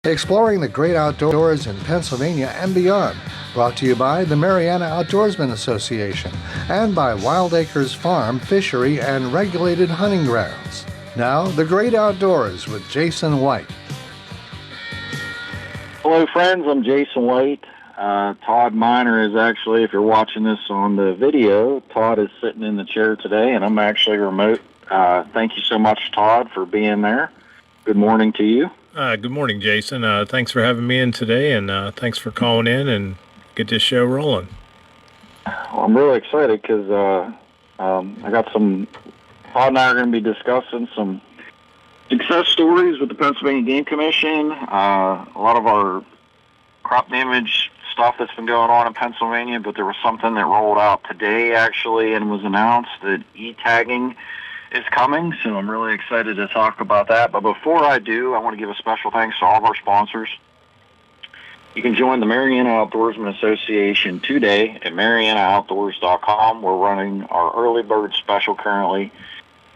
Exploring the great outdoors in Pennsylvania and beyond. Brought to you by the Mariana Outdoorsmen Association and by Wild Acres Farm, Fishery, and Regulated Hunting Grounds. Now, the great outdoors with Jason White. Hello, friends. I'm Jason White. Todd Miner is actually, if you're watching this on the video, Todd is sitting in the chair today, and I'm actually remote. Thank you so much, Todd, for being there. Good morning to you. Good morning, Jason. Thanks for having me in today, and thanks for calling in and get this show rolling. Well, I'm really excited because I got some, Todd and I are going to be discussing some success stories with the Pennsylvania Game Commission, a lot of our crop damage stuff that's been going on in Pennsylvania, but there was something that rolled out today, actually, and was announced that e-tagging is coming, so I'm really excited to talk about that. But before I do, I want to give a special thanks to all of our sponsors. You can join the Mariana Outdoorsman Association today at marianaoutdoors.com. We're running our early bird special currently.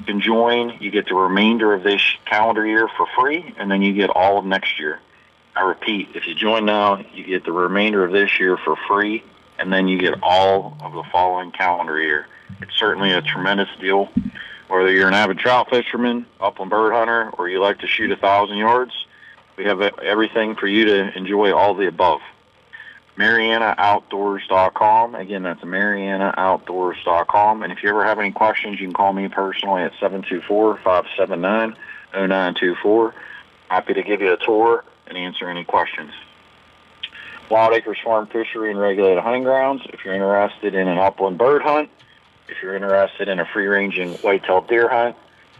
You can join, you get the remainder of this calendar year for free, and then you get all of next year. I repeat, if you join now, you get the remainder of this year for free, and then you get all of the following calendar year. It's certainly a tremendous deal. Whether you're an avid trout fisherman, upland bird hunter, or you like to shoot 1,000 yards, we have everything for you to enjoy all the above. MarianaOutdoors.com. Again, that's MarianaOutdoors.com. And if you ever have any questions, you can call me personally at 724-579-0924. Happy to give you a tour and answer any questions. Wild Acres Farm, Fishery, and Regulated Hunting Grounds. If you're interested in an upland bird hunt, if you're interested in a free-ranging white-tailed deer hunt,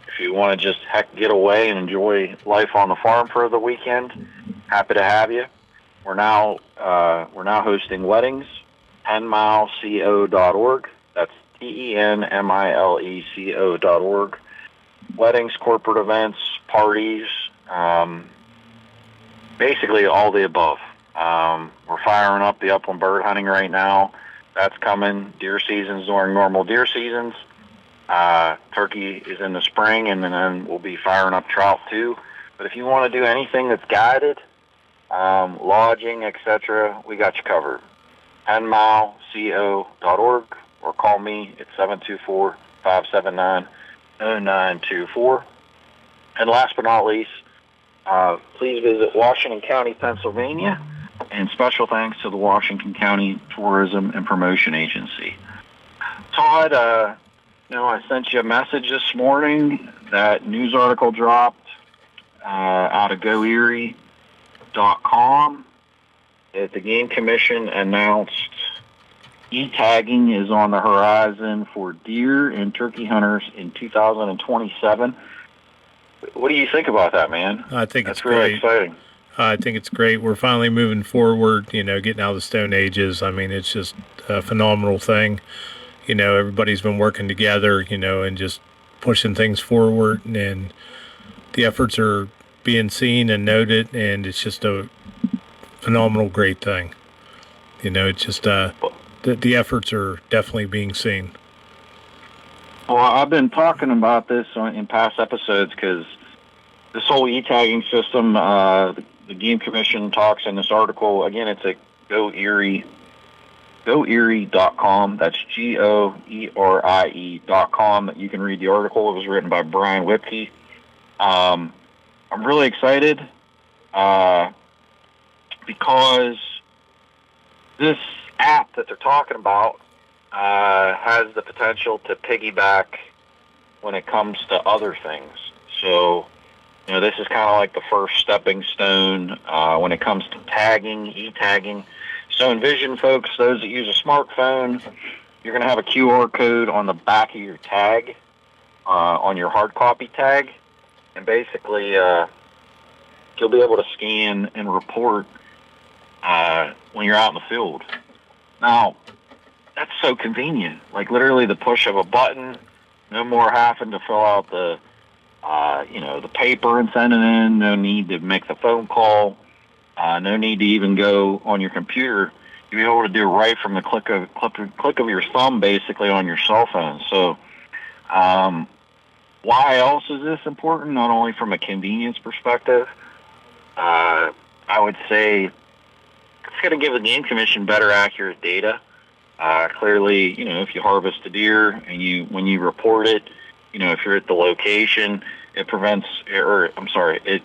if you want to just get away and enjoy life on the farm for the weekend, happy to have you. We're now hosting weddings. 10mileco.org. That's TENMILECO.org. Weddings, corporate events, parties, basically all the above. We're firing up the upland bird hunting right now. That's coming. Deer season's during normal deer seasons. Turkey is in the spring, and then we'll be firing up trout too. But if you want to do anything that's guided, lodging, etc., we got you covered. 10mileco.org or call me at 724-579-0924. And last but not least, please visit Washington County, Pennsylvania. And special thanks to the Washington County Tourism and Promotion Agency. Todd, I sent you a message this morning. That news article dropped out of GoErie.com. The Game Commission announced e-tagging is on the horizon for deer and turkey hunters in 2027. What do you think about that, man? I think that's it's really great. Exciting. I think it's great. We're finally moving forward, getting out of the Stone Ages. I mean, it's just a phenomenal thing. Everybody's been working together, and just pushing things forward, and the efforts are being seen and noted, and it's just a phenomenal, great thing. It's just the efforts are definitely being seen. Well, I've been talking about this in past episodes because this whole e-tagging system, the Game Commission talks in this article. Again, it's at GoErie.com. That's GOERIE.com. You can read the article. It was written by Brian Whipke. I'm really excited because this app that they're talking about has the potential to piggyback when it comes to other things. So, this is kind of like the first stepping stone when it comes to tagging, e-tagging. So envision, folks, those that use a smartphone, you're going to have a QR code on the back of your tag, on your hard copy tag, and basically you'll be able to scan and report when you're out in the field. Now, that's so convenient. Like literally the push of a button, no more having to fill out the paper and send it in. No need to make the phone call. No need to even go on your computer. You'll be able to do it right from the click of your thumb, basically, on your cell phone. So, why else is this important? Not only from a convenience perspective. I I would say it's going to give the Game Commission better accurate data. Clearly, if you harvest a deer and when you report it, if you're at the location, it it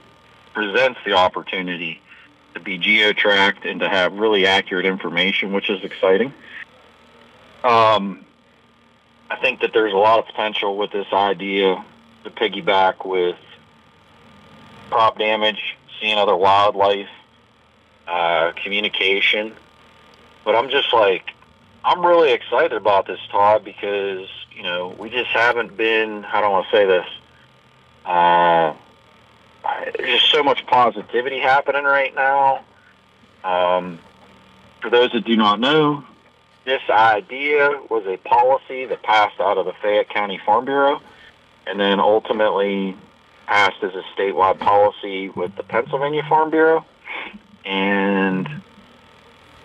presents the opportunity to be geo-tracked and to have really accurate information, which is exciting. I think that there's a lot of potential with this idea to piggyback with crop damage, seeing other wildlife, communication. But I'm really excited about this, Todd, because, we just haven't been, how do I want to say this? There's just so much positivity happening right now. For those that do not know, this idea was a policy that passed out of the Fayette County Farm Bureau and then ultimately passed as a statewide policy with the Pennsylvania Farm Bureau. And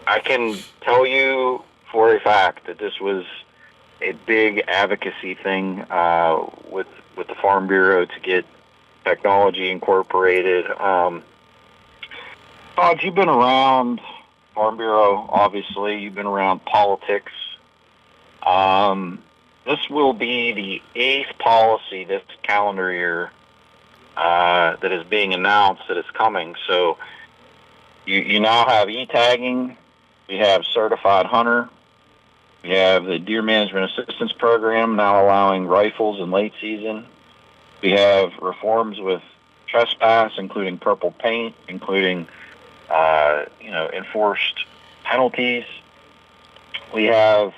I can tell you for a fact that this was a big advocacy thing with the Farm Bureau to get technology incorporated. Todd, you've been around Farm Bureau, obviously. You've been around politics. This will be the 8th policy this calendar year that is being announced that is coming. So you now have e-tagging. We have certified hunter. We have the Deer Management Assistance Program now allowing rifles in late season. We have reforms with trespass, including purple paint, including enforced penalties. We have,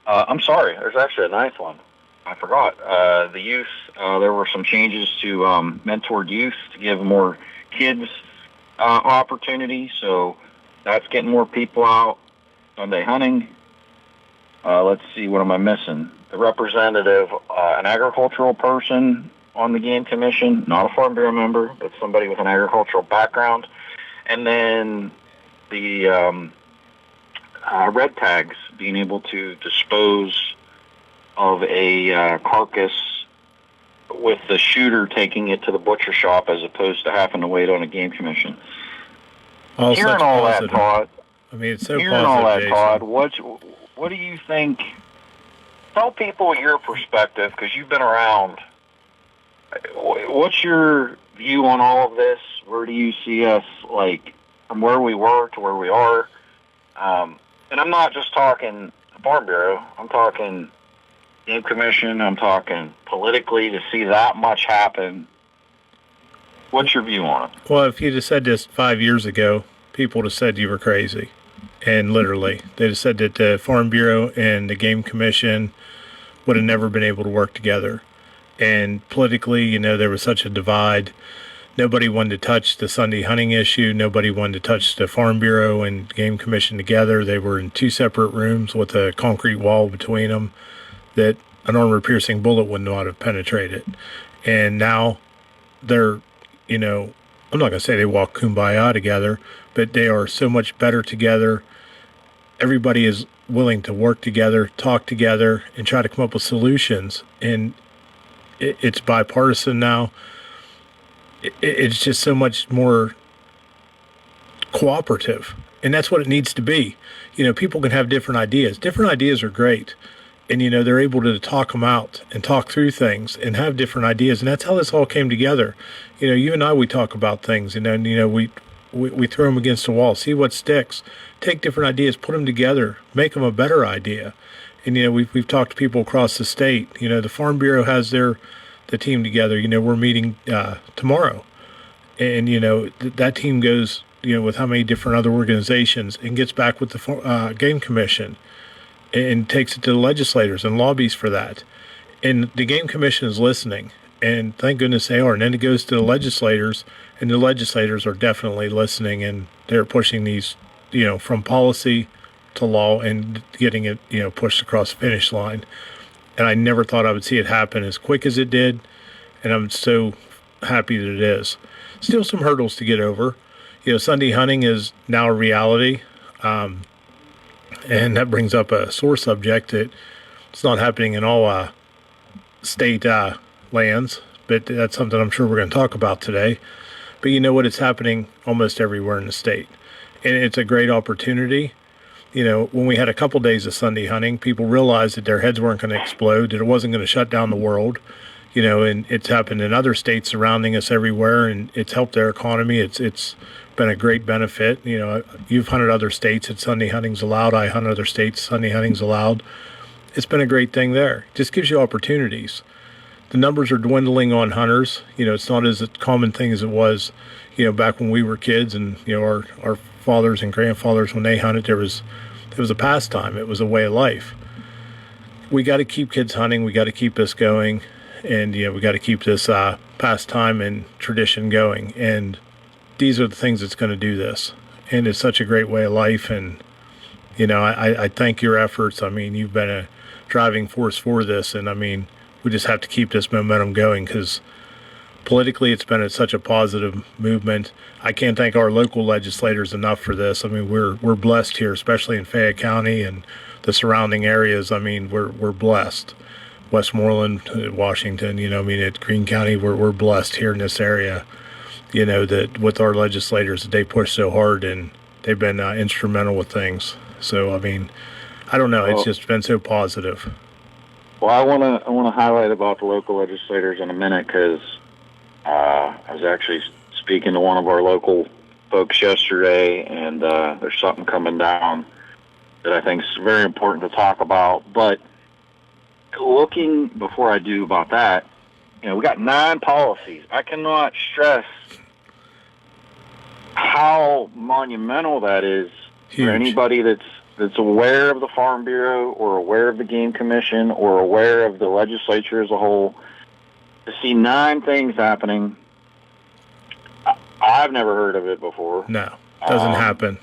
there's actually a 9th one. I forgot. The youth, there were some changes to mentored youth to give more kids opportunity. So that's getting more people out Sunday hunting. Let's see, what am I missing? The representative, an agricultural person on the Game Commission, not a Farm Bureau member, but somebody with an agricultural background. And then the red tags, being able to dispose of a carcass with the shooter taking it to the butcher shop as opposed to having to wait on a Game Commission. Hearing all that, Todd. I mean, it's so hearing all that, Todd, what do you think? Tell people your perspective, because you've been around. What's your view on all of this? Where do you see us, from where we were to where we are? And I'm not just talking Farm Bureau. I'm talking Game Commission. I'm talking politically, to see that much happen. What's your view on it? Well, if you'd have said this 5 years ago, people would have said you were crazy. And literally, they'd have said that the Farm Bureau and the Game Commission would have never been able to work together. And politically, there was such a divide. Nobody wanted to touch the Sunday hunting issue. Nobody wanted to touch the Farm Bureau and Game Commission together. They were in 2 separate rooms with a concrete wall between them that an armor-piercing bullet would not have penetrated. And now they're, I'm not going to say they walk kumbaya together, but they are so much better together. Everybody is willing to work together, talk together, and try to come up with solutions. And it's bipartisan now. It's just so much more cooperative. And that's what it needs to be. People can have different ideas. Different ideas are great. And, they're able to talk them out and talk through things and have different ideas. And that's how this all came together. You and I, we talk about things, and then, we throw them against the wall, see what sticks, take different ideas, put them together, make them a better idea. And, we've talked to people across the state. The Farm Bureau has the team together. We're meeting tomorrow. And, that team goes, with how many different other organizations, and gets back with the Game Commission and takes it to the legislators and lobbies for that. And the Game Commission is listening. And thank goodness they are. And then it goes to the legislators, and the legislators are definitely listening, and they're pushing these, from policy to law and getting it, pushed across the finish line. And I never thought I would see it happen as quick as it did. And I'm so happy that it is. Still some hurdles to get over. Sunday hunting is now a reality. And that brings up a sore subject that it's not happening in all state lands, but that's something I'm sure we're going to talk about today. But you know what? It's happening almost everywhere in the state. And it's a great opportunity. You know, when we had a couple days of Sunday hunting, people realized that their heads weren't going to explode, that it wasn't going to shut down the world. You know, and it's happened in other states surrounding us everywhere, and it's helped their economy. It's been a great benefit. You know, you've hunted other states that Sunday hunting's allowed. I hunt other states, Sunday hunting's allowed. It's been a great thing there. Just gives you opportunities. The numbers are dwindling on hunters. You know, it's not as a common thing as it was, you know, back when we were kids, and, you know, our fathers and grandfathers, when they hunted, it was a pastime. It was a way of life. We got to keep kids hunting. We got to keep this going. And, you know, we got to keep this pastime and tradition going. And these are the things that's going to do this. And it's such a great way of life. And, you know, I thank your efforts. I mean, you've been a driving force for this. And, I mean, we just have to keep this momentum going, because politically it's been such a positive movement. I can't thank our local legislators enough for this. I mean, we're blessed here, especially in Fayette County and the surrounding areas. I mean, we're blessed. Westmoreland, Washington, you know, I mean, at Greene County, we're blessed here in this area, you know, that with our legislators, that they push so hard, and they've been instrumental with things. So, I mean, I don't know, it's just been so positive. Well, I want to highlight about the local legislators in a minute, because I was actually speaking to one of our local folks yesterday, and there's something coming down that I think is very important to talk about. But looking before I do about that, you know, we got 9 policies. I cannot stress how monumental that is. Huge. For anybody that's aware of the Farm Bureau, or aware of the Game Commission, or aware of the legislature as a whole, to see 9 things happening. I've never heard of it before. No, doesn't happen.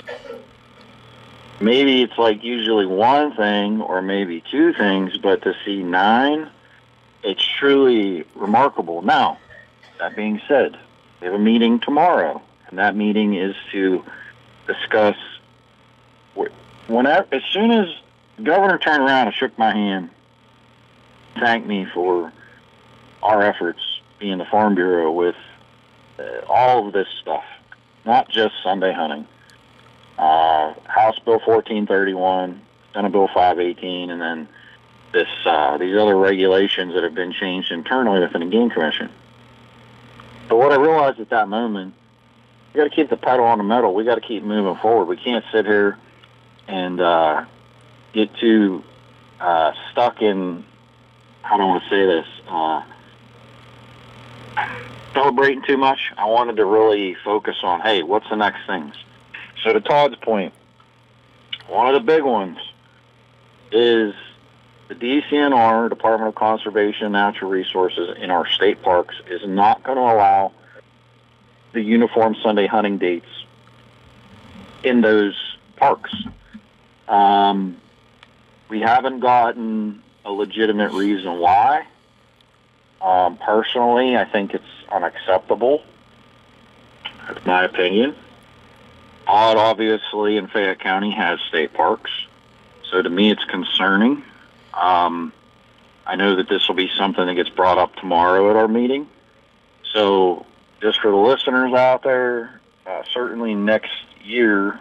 Maybe it's like usually 1 thing or maybe 2 things, but to see 9, it's truly remarkable. Now, that being said, we have a meeting tomorrow, and that meeting is to discuss as soon as the governor turned around and shook my hand, thanked me for our efforts being the Farm Bureau with all of this stuff, not just Sunday hunting. House Bill 1431, Senate Bill 518, and then these other regulations that have been changed internally within the Game Commission. But what I realized at that moment, we got to keep the pedal on the metal. We got to keep moving forward. We can't sit here and get too stuck in, how do I want to say this, celebrating too much. I wanted to really focus on, hey, what's the next things? So to Todd's point, one of the big ones is the DCNR, Department of Conservation and Natural Resources, in our state parks is not going to allow the uniform Sunday hunting dates in those parks. We haven't gotten a legitimate reason why. Personally, I think it's unacceptable. That's my opinion. Todd, obviously, in Fayette County has state parks, so to me it's concerning. I know that this will be something that gets brought up tomorrow at our meeting. So just for the listeners out there, certainly next year,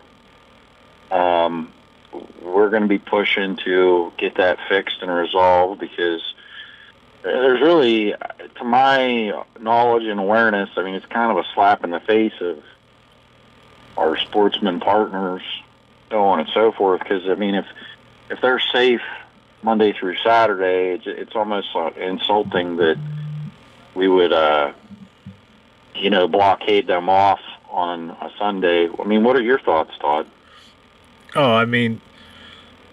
we're going to be pushing to get that fixed and resolved, because there's really, to my knowledge and awareness, I mean, it's kind of a slap in the face of our sportsman partners, so on and so forth. Because, I mean, if they're safe Monday through Saturday, it's almost insulting that we would, blockade them off on a Sunday. I mean, what are your thoughts, Todd? Oh, I mean,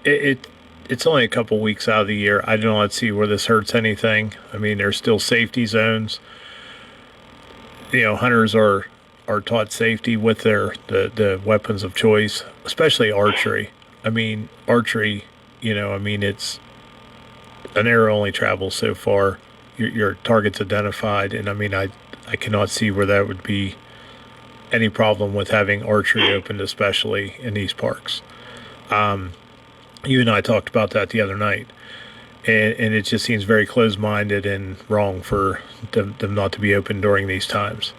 it's only a couple weeks out of the year. I do not see where this hurts anything. I mean, there's still safety zones. You know, hunters are taught safety with the weapons of choice, especially archery. I mean, archery, it's an arrow only travels so far. Your target's identified, and I mean, I cannot see where that would be any problem with having archery opened, especially in these parks. You and I talked about that the other night, and it just seems very closed-minded and wrong for them not to be open during these times.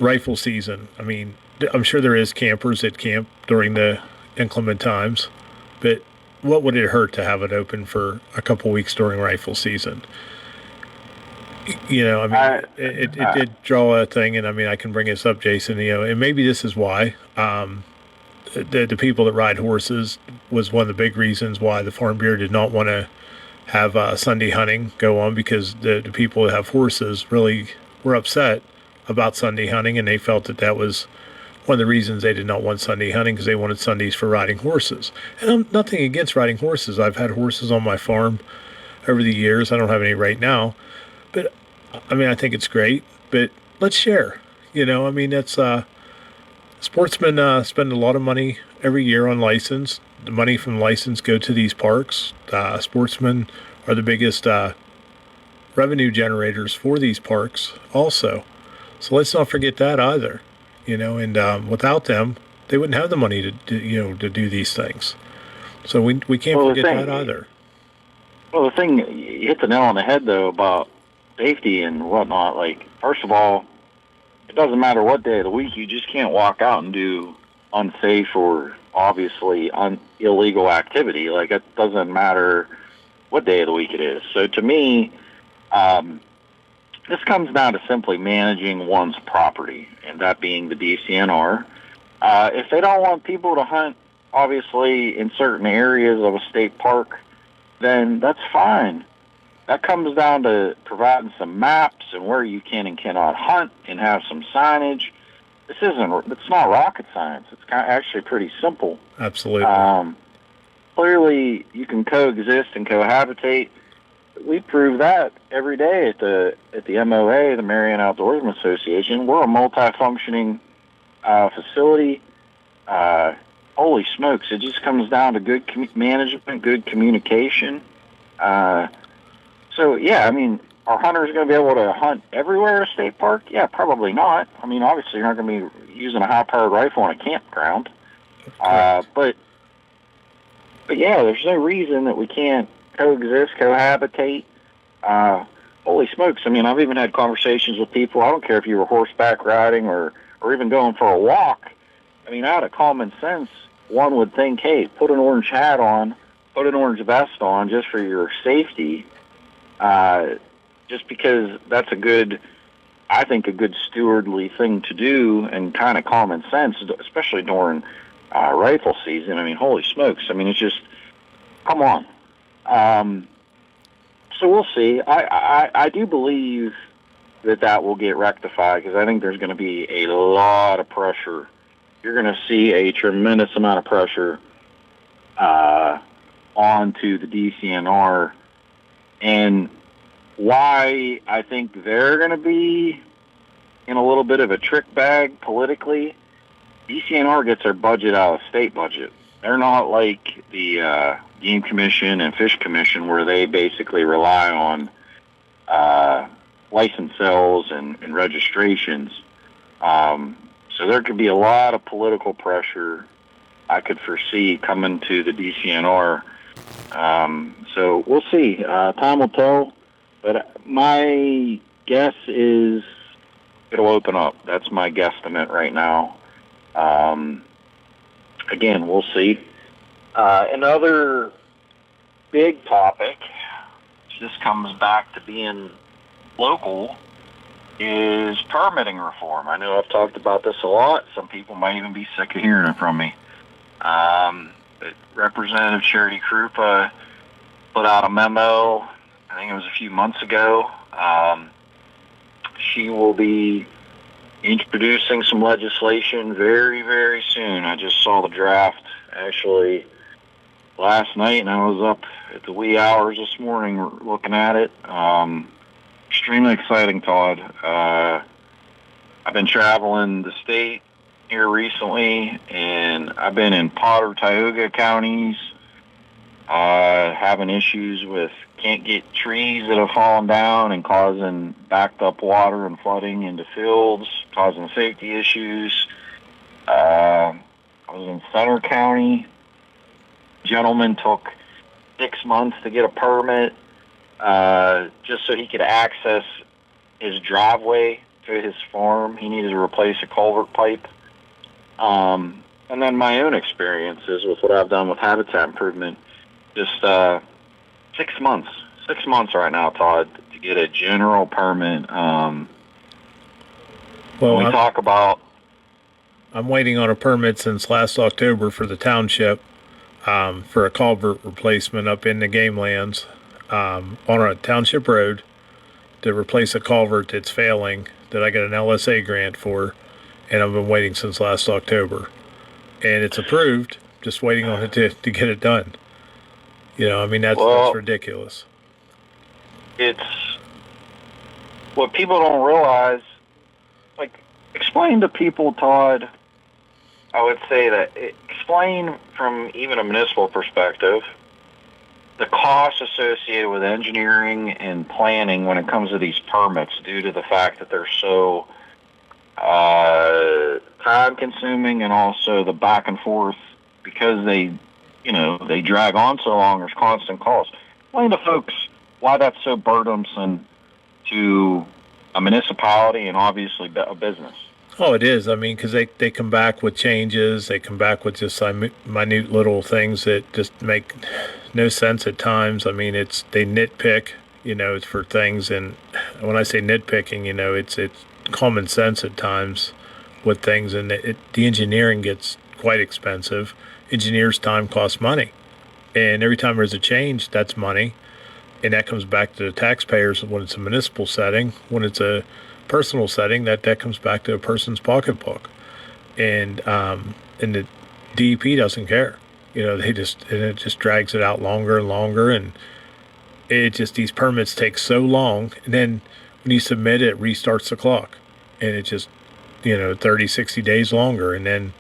rifle season. I mean, I'm sure there is campers that camp during the inclement times, but what would it hurt to have it open for a couple weeks during rifle season? You know, I mean, it did draw a thing, and I mean, I can bring this up, Jason. You know, and maybe this is why the people that ride horses was one of the big reasons why the Farm Bureau did not want to have Sunday hunting go on, because the people that have horses really were upset about Sunday hunting, and they felt that that was one of the reasons they did not want Sunday hunting, because they wanted Sundays for riding horses. And I'm nothing against riding horses. I've had horses on my farm over the years. I don't have any right now, but I mean, I think it's great. But let's share. You know, I mean, it's sportsmen spend a lot of money every year on license. The money from the license go to these parks. Sportsmen are the biggest revenue generators for these parks also. So let's not forget that either. You know, and without them, they wouldn't have the money to do these things. So we can't forget that either. Well, the thing, you hit the nail on the head, though, about safety and whatnot. Like, first of all, it doesn't matter what day of the week, you just can't walk out and do unsafe or obviously illegal activity. Like, it doesn't matter what day of the week it is. So to me, this comes down to simply managing one's property, and that being the DCNR. If they don't want people to hunt, obviously, in certain areas of a state park, then that's fine. That comes down to providing some maps and where you can and cannot hunt, and have some signage. It's not rocket science. It's actually pretty simple. Absolutely. Clearly, you can coexist and cohabitate. We prove that every day at the MOA, the Mariana Outdoorsman Association. We're a multi-functioning facility. Holy smokes! It just comes down to good management, good communication. So yeah, I mean, are hunters going to be able to hunt everywhere at a state park? Yeah, probably not. I mean, obviously you're not going to be using a high-powered rifle on a campground. But yeah, there's no reason that we can't coexist, cohabitate. Holy smokes! I mean, I've even had conversations with people. I don't care if you were horseback riding or even going for a walk. I mean, out of common sense, one would think, hey, put an orange hat on, put an orange vest on, just for your safety. Just because that's I think a good stewardly thing to do, and kind of common sense, especially during rifle season. I mean, holy smokes! I mean, it's just, come on. So we'll see. I do believe that will get rectified, because I think there's going to be a lot of pressure. You're going to see a tremendous amount of pressure onto the DCNR, and why I think they're going to be in a little bit of a trick bag politically. DCNR gets their budget out of state budget. They're not like the Game Commission and Fish Commission, where they basically rely on license sales and registrations. So there could be a lot of political pressure I could foresee coming to the DCNR. So we'll see. Time will tell. But my guess is it'll open up. That's my guesstimate right now. Again, we'll see. Another big topic, this comes back to being local, is permitting reform. I know I've talked about this a lot. Some people might even be sick of hearing it from me. But Representative Charity Krupa put out a memo, I think it was a few months ago. She will be introducing some legislation very, very soon. I just saw the draft actually last night, and I was up at the wee hours this morning looking at it. Extremely exciting, Todd. I've been traveling the state here recently, and I've been in Potter, Tioga counties, having issues with can't get trees that have fallen down and causing backed up water and flooding into fields, causing safety issues. I was in Center County. Gentleman took 6 months to get a permit just so he could access his driveway to his farm. He needed to replace a culvert pipe. And then my own experiences with what I've done with habitat improvement. Just 6 months. 6 months right now, Todd, to get a general permit. Well, when we talk about... I'm waiting on a permit since last October for the township for a culvert replacement up in the game lands on a township road to replace a culvert that's failing that I got an LSA grant for, and I've been waiting since last October. And it's approved, just waiting on it to get it done. You know, I mean, that's ridiculous. It's what people don't realize. Like, explain to people, Todd, I would say explain from even a municipal perspective the costs associated with engineering and planning when it comes to these permits due to the fact that they're so time consuming, and also the back and forth because they drag on so long. There's constant calls. Explain to folks why that's so burdensome to a municipality and obviously a business. Oh, it is. I mean, because they come back with changes. They come back with just minute little things that just make no sense at times. I mean, they nitpick, it's for things. And when I say nitpicking, it's common sense at times with things. And the engineering gets quite expensive. Engineers' time costs money. And every time there's a change, that's money. And that comes back to the taxpayers when it's a municipal setting. When it's a personal setting, that comes back to a person's pocketbook. And the DEP doesn't care. It just drags it out longer and longer. And these permits take so long. And then when you submit it restarts the clock. And it just, 30, 60 days longer. And then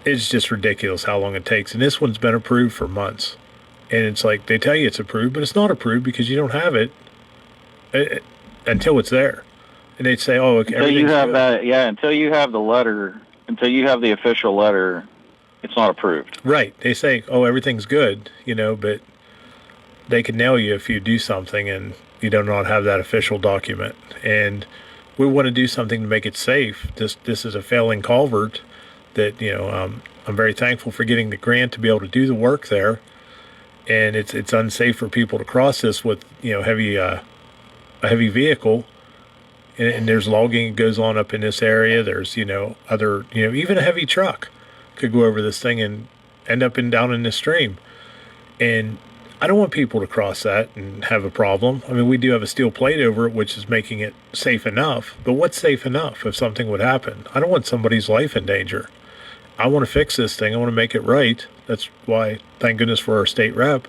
it's just ridiculous how long it takes. And this one's been approved for months. And it's like, they tell you it's approved, but it's not approved because you don't have it until it's there. And they'd say, oh, okay, until you have that, until you have the letter, until you have the official letter, it's not approved. Right. They say, oh, everything's good, but they can nail you if you do something and you do not have that official document. And we want to do something to make it safe. This is a failing culvert that, I'm very thankful for getting the grant to be able to do the work there. And it's unsafe for people to cross this with, a heavy vehicle. And there's logging that goes on up in this area. There's, other, even a heavy truck could go over this thing and end up down in the stream. And I don't want people to cross that and have a problem. I mean, we do have a steel plate over it, which is making it safe enough. But what's safe enough if something would happen? I don't want somebody's life in danger. I want to fix this thing. I want to make it right. That's why, thank goodness for our state rep.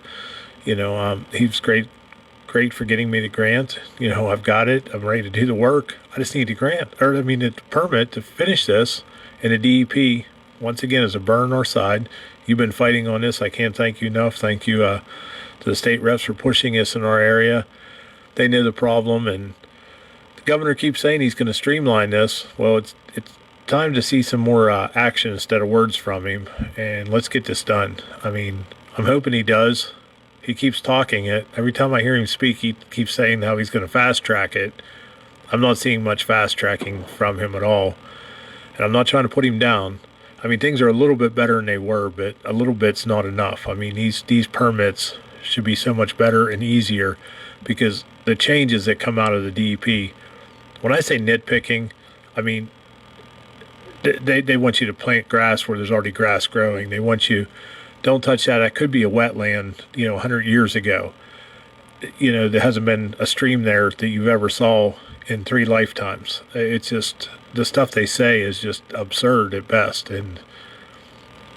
He was great for getting me the grant. I've got it. I'm ready to do the work. I just need the permit to finish this. And the DEP, once again, is a burn on our side. You've been fighting on this. I can't thank you enough. Thank you to the state reps for pushing this in our area. They know the problem, and the governor keeps saying he's going to streamline this. Well, it's time to see some more action instead of words from him, and let's get this done. I mean, I'm hoping he does. He keeps talking it. Every time I hear him speak, he keeps saying how he's going to fast track it. I'm not seeing much fast tracking from him at all, and I'm not trying to put him down. I mean, things are a little bit better than they were, but a little bit's not enough. I mean, these permits should be so much better and easier because the changes that come out of the DEP, when I say nitpicking, I mean, they want you to plant grass where there's already grass growing. They want you, don't touch that. That could be a wetland, 100 years ago. There hasn't been a stream there that you've ever saw in 3 lifetimes. It's just, the stuff they say is just absurd at best. And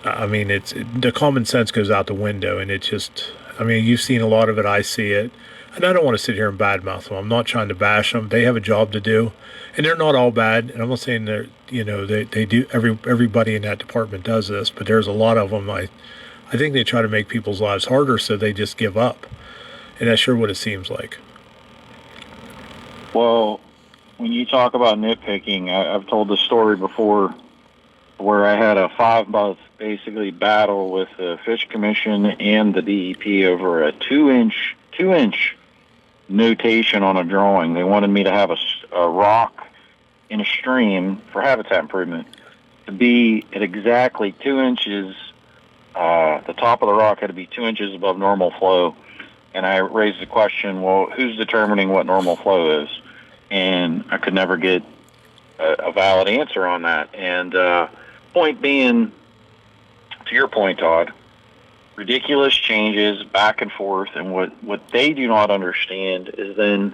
I mean, the common sense goes out the window, and it's just, I mean, you've seen a lot of it. I see it. And I don't want to sit here and badmouth them. I'm not trying to bash them. They have a job to do, and they're not all bad. And I'm not saying they're, they do. Everybody in that department does this, but there's a lot of them. I think they try to make people's lives harder, so they just give up. And that's sure what it seems like. Well, when you talk about nitpicking, I've told the story before where I had a 5-month basically battle with the Fish Commission and the DEP over a 2-inch notation on a drawing. They wanted me to have a rock in a stream for habitat improvement to be at exactly 2 inches. The top of the rock had to be 2 inches above normal flow. And I raised the question, well, who's determining what normal flow is? And I could never get a valid answer on that. And point being, to your point, Todd, ridiculous changes back and forth. And what they do not understand is then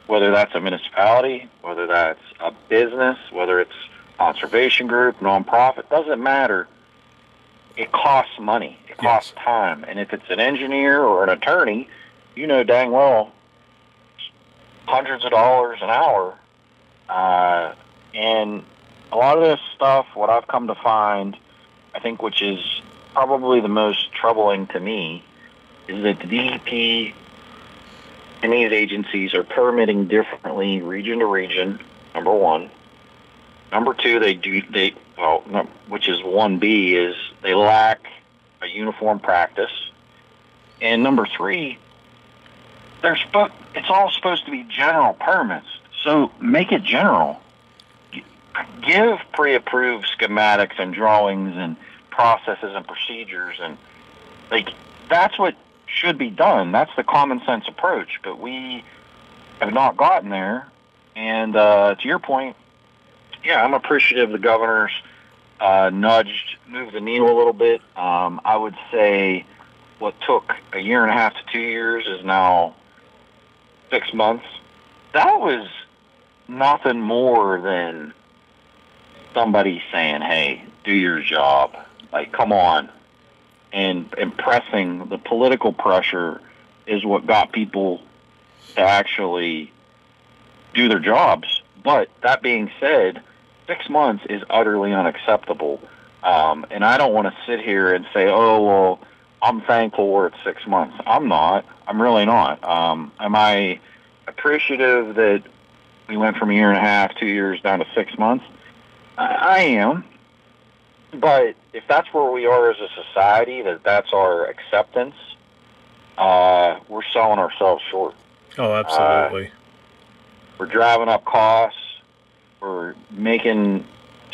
whether that's a municipality, whether that's a business, whether it's conservation group, nonprofit, doesn't matter. It costs money. It costs time. And if it's an engineer or an attorney, you know dang well, hundreds of dollars an hour. And a lot of this stuff, what I've come to find, I think, which is probably the most troubling to me, is that the DEP and these agencies are permitting differently region to region, number one. Number two, which is 1B, is they lack a uniform practice. And number three, it's all supposed to be general permits. So make it general. Give pre-approved schematics and drawings and processes and procedures, and that's what should be done. That's the common sense approach. But we have not gotten there. And to your point, yeah, I'm appreciative the governor's moved the needle a little bit. I would say what took a year and a half to 2 years is now 6 months. That was nothing more than somebody saying, hey, do your job. Like, come on. And pressing the political pressure is what got people to actually do their jobs. But that being said, 6 months is utterly unacceptable. And I don't want to sit here and say, oh, well, I'm thankful we're at 6 months. I'm not. I'm really not. Am I appreciative that we went from a year and a half, 2 years, down to 6 months? I am. But if that's where we are as a society, that's our acceptance, we're selling ourselves short. Oh, absolutely. We're driving up costs. We're making,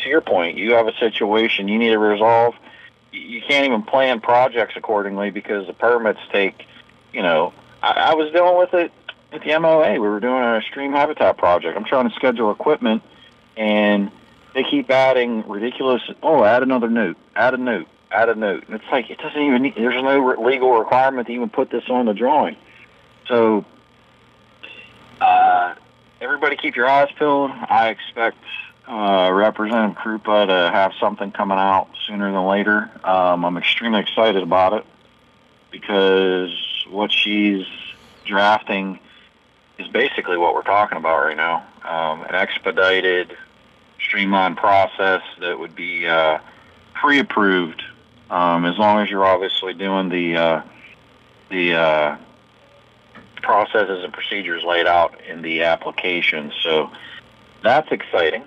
to your point, you have a situation you need to resolve. You can't even plan projects accordingly because the permits take, I was dealing with it at the MOA. We were doing a stream habitat project. I'm trying to schedule equipment, and they keep adding ridiculous, add another note, add a note, add a note. And it's like, it doesn't even need, there's no legal requirement to even put this on the drawing. So, everybody keep your eyes peeled. I expect Representative Krupa to have something coming out sooner than later. I'm extremely excited about it because what she's drafting is basically what we're talking about right now. An expedited, streamlined process that would be pre-approved, as long as you're obviously doing the processes and procedures laid out in the application. So that's exciting.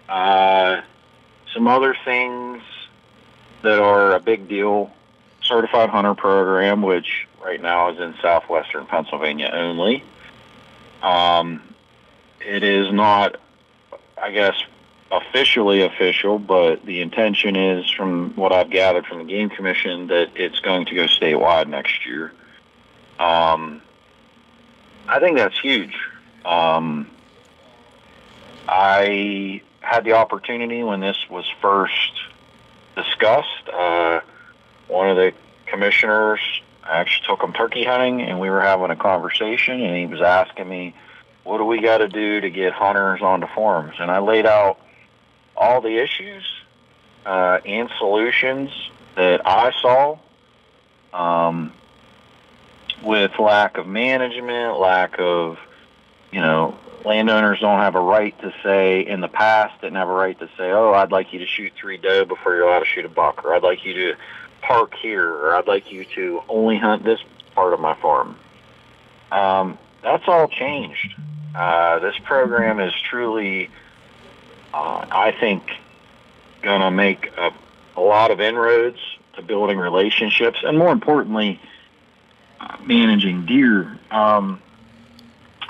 Some other things that are a big deal: Certified Hunter Program, which right now is in southwestern Pennsylvania only. It is not, I guess, officially official, but the intention is, from what I've gathered from the Game Commission, that it's going to go statewide next year. I think that's huge. I had the opportunity when this was first discussed. One of the commissioners, I actually took him turkey hunting, and we were having a conversation, and he was asking me, what do we got to do to get hunters onto forums? And I laid out all the issues and solutions that I saw, with lack of management, lack of, landowners don't have a right to say, in the past, didn't have a right to say, oh, I'd like you to shoot 3 doe before you're allowed to shoot a buck, or I'd like you to park here, or I'd like you to only hunt this part of my farm. That's all changed. This program is truly, I think, going to make a lot of inroads to building relationships, and more importantly, managing deer.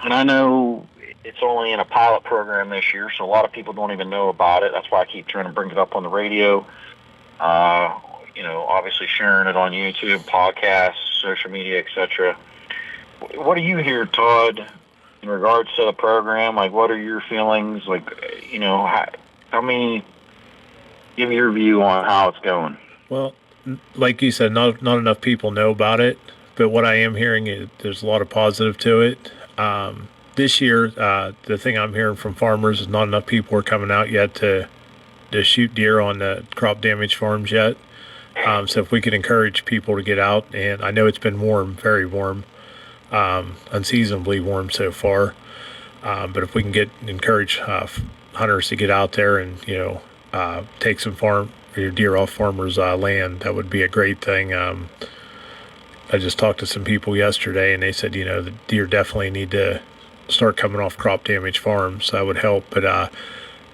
And I know it's only in a pilot program this year, so a lot of people don't even know about it. That's why I keep trying to bring it up on the radio. Obviously sharing it on YouTube, podcasts, social media, etc. What do you hear, Todd, in regards to the program? Like, what are your feelings? Like, tell me, give me your view on how it's going. Well, like you said, not enough people know about it, but what I am hearing is there's a lot of positive to it. This year, the thing I'm hearing from farmers is not enough people are coming out yet to shoot deer on the crop damage farms yet. So if we could encourage people to get out, and I know it's been warm, very warm, unseasonably warm so far, but if we can encourage hunters to get out there and take some deer off farmers' land, that would be a great thing. I just talked to some people yesterday, and they said the deer definitely need to start coming off crop damage farms. That would help, but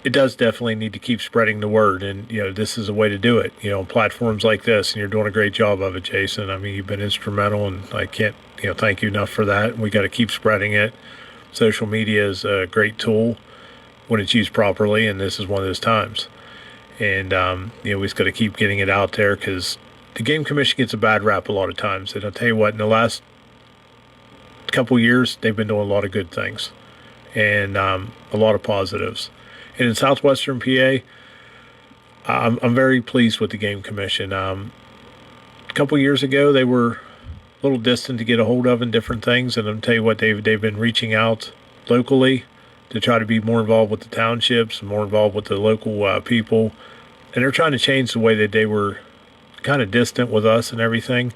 it does definitely need to keep spreading the word, and this is a way to do it. Platforms like this, and you're doing a great job of it, Jason. I mean, you've been instrumental, and I can't thank you enough for that. We got to keep spreading it. Social media is a great tool when it's used properly, and this is one of those times. And we just got to keep getting it out there, because the Game Commission gets a bad rap a lot of times. And I'll tell you what, in the last couple years, they've been doing a lot of good things and a lot of positives. And in southwestern PA, I'm very pleased with the Game Commission. A couple years ago, they were a little distant to get a hold of in different things, and I'll tell you what, they've been reaching out locally to try to be more involved with the townships and more involved with the local people, and they're trying to change the way that they were kind of distant with us and everything,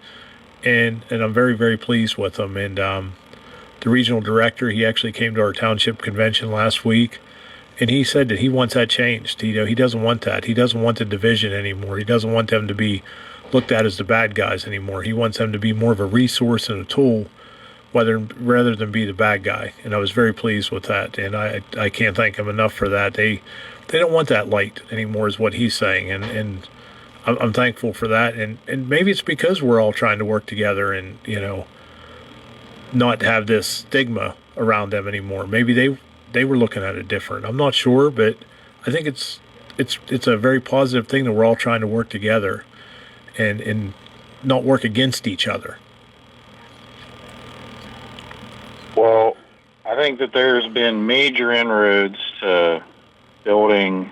and I'm very, very pleased with them. And the regional director, he actually came to our township convention last week, and he said that he wants that changed. He doesn't want that. He doesn't want the division anymore. He doesn't want them to be looked at as the bad guys anymore. He wants them to be more of a resource and a tool rather than be the bad guy. And I was very pleased with that. And I can't thank him enough for that. They don't want that light anymore is what he's saying. And I'm thankful for that. And maybe it's because we're all trying to work together and, not have this stigma around them anymore. Maybe they were looking at it different. I'm not sure, but I think it's a very positive thing that we're all trying to work together and not work against each other. Well, I think that there's been major inroads to building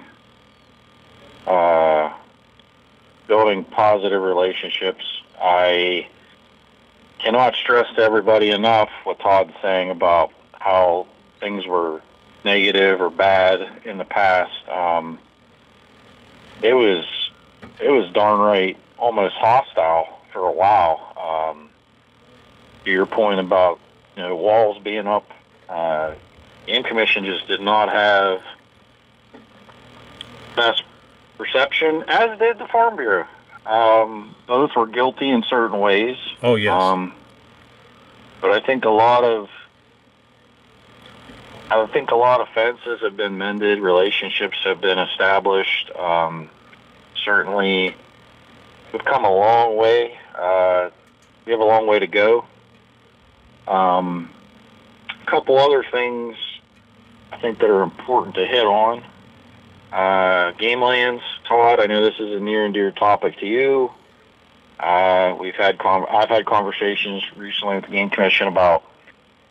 positive relationships. I cannot stress to everybody enough what Todd's saying about how things were negative or bad in the past. It was darn right almost hostile for a while. To your point about walls being up, Game Commission just did not have best perception, as did the Farm Bureau. Both were guilty in certain ways. Oh yes. But I think a lot of fences have been mended, relationships have been established. Certainly, we've come a long way. We have a long way to go. A couple other things I think that are important to hit on. Game lands, Todd. I know this is a near and dear topic to you. I've had conversations recently with the Game Commission about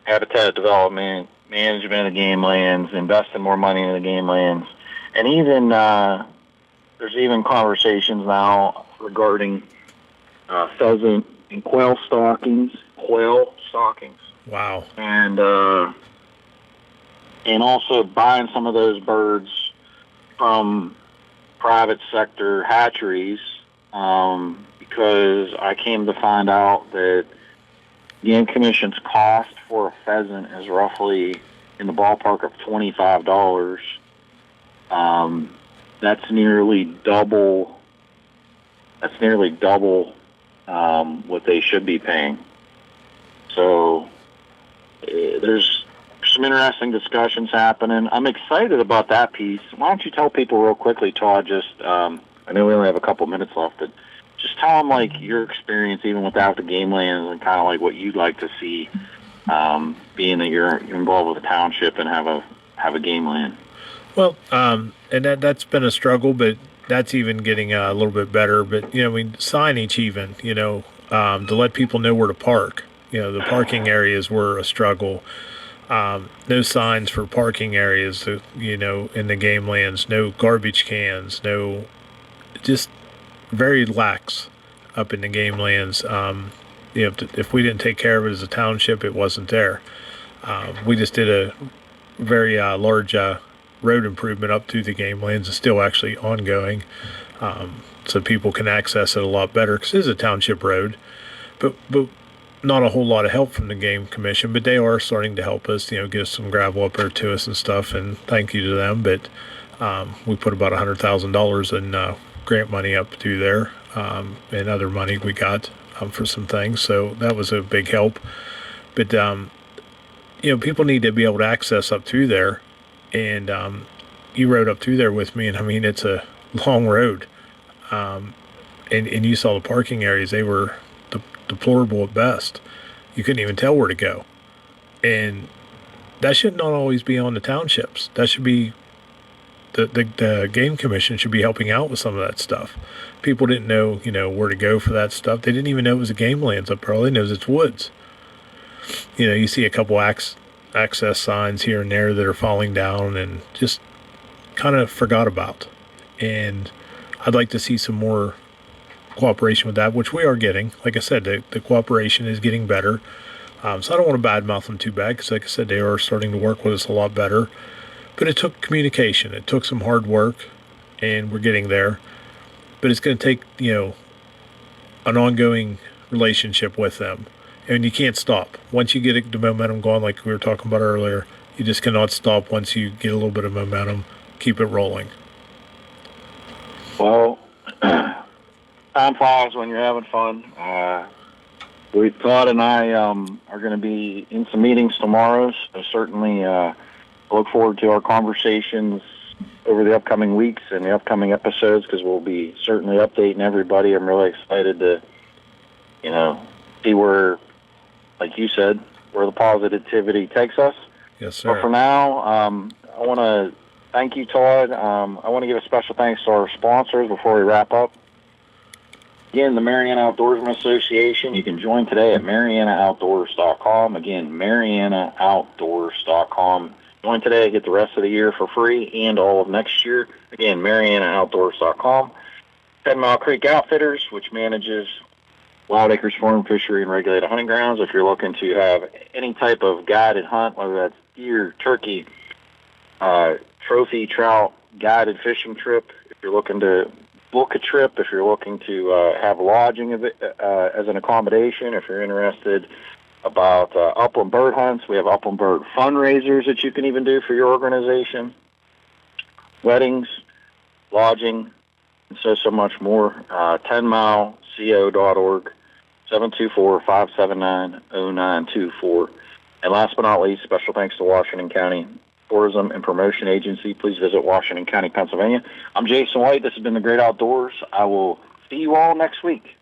habitat development, management of the game lands, investing more money in the game lands, and even there's even conversations now regarding pheasant and quail stalkings. Wow. And also buying some of those birds from private sector hatcheries, because I came to find out that the Game Commission's cost for a pheasant is roughly in the ballpark of $25. That's nearly double. What they should be paying. So there's some interesting discussions happening. I'm excited about that piece. Why don't you tell people real quickly, Todd? Just I know we only have a couple minutes left, but just tell them like your experience, even without the game lands, and kind of like what you'd like to see being that you're involved with a township and have a game land? Well, and that's been a struggle, but that's even getting a little bit better. But I mean, signage even, to let people know where to park. The parking areas were a struggle. No signs for parking areas, in the game lands. No garbage cans. No, just very lax up in the game lands. If we didn't take care of it as a township, it wasn't there. We just did a very large road improvement up through the game lands. It's still actually ongoing, so people can access it a lot better because it's a township road. But not a whole lot of help from the game commission, but they are starting to help us. Give some gravel up there to us and stuff, and thank you to them. But we put about $100,000 in grant money up through there, and other money we got for some things. So that was a big help. But people need to be able to access up through there. And you rode up through there with me, and I mean, it's a long road. And you saw the parking areas. They were deplorable at best. You couldn't even tell where to go. And that should not always be on the townships. That should be, the game commission should be helping out with some of that stuff. People didn't know, where to go for that stuff. They didn't even know it was a game lands up there. All they know is it's woods. You see a couple access signs here and there that are falling down and just kind of forgot about. And I'd like to see some more cooperation with that, which we are getting. Like I said, the cooperation is getting better. So I don't want to badmouth them too bad because, like I said, they are starting to work with us a lot better. But it took communication. It took some hard work, and we're getting there. But it's going to take, an ongoing relationship with them. And you can't stop. Once you get the momentum going, like we were talking about earlier, you just cannot stop once you get a little bit of momentum. Keep it rolling. Well, time flies when you're having fun. Todd and I are going to be in some meetings tomorrow, so certainly look forward to our conversations over the upcoming weeks and the upcoming episodes, because we'll be certainly updating everybody. I'm really excited to, see where, like you said, where the positivity takes us. Yes, sir. But for now, I want to thank you, Todd. I want to give a special thanks to our sponsors before we wrap up. Again, the Mariana Outdoorsman Association. You can join today at MarianaOutdoors.com. Again, MarianaOutdoors.com. Join today, get the rest of the year for free and all of next year. Again, MarianaOutdoors.com. 10 Mile Creek Outfitters, which manages Wild Acres Farm, Fishery, and Regulated Hunting Grounds. If you're looking to have any type of guided hunt, whether that's deer, turkey, trophy, trout, guided fishing trip, if you're looking to book a trip, if you're looking to have lodging as an accommodation, if you're interested about upland bird hunts, we have upland bird fundraisers that you can even do for your organization, weddings, lodging, and so much more. 10mileco.org, 724-579-0924. And last but not least, special thanks to Washington County Tourism and Promotion Agency. Please visit Washington County, Pennsylvania. I'm Jason White. This has been The Great Outdoors. I will see you all next week.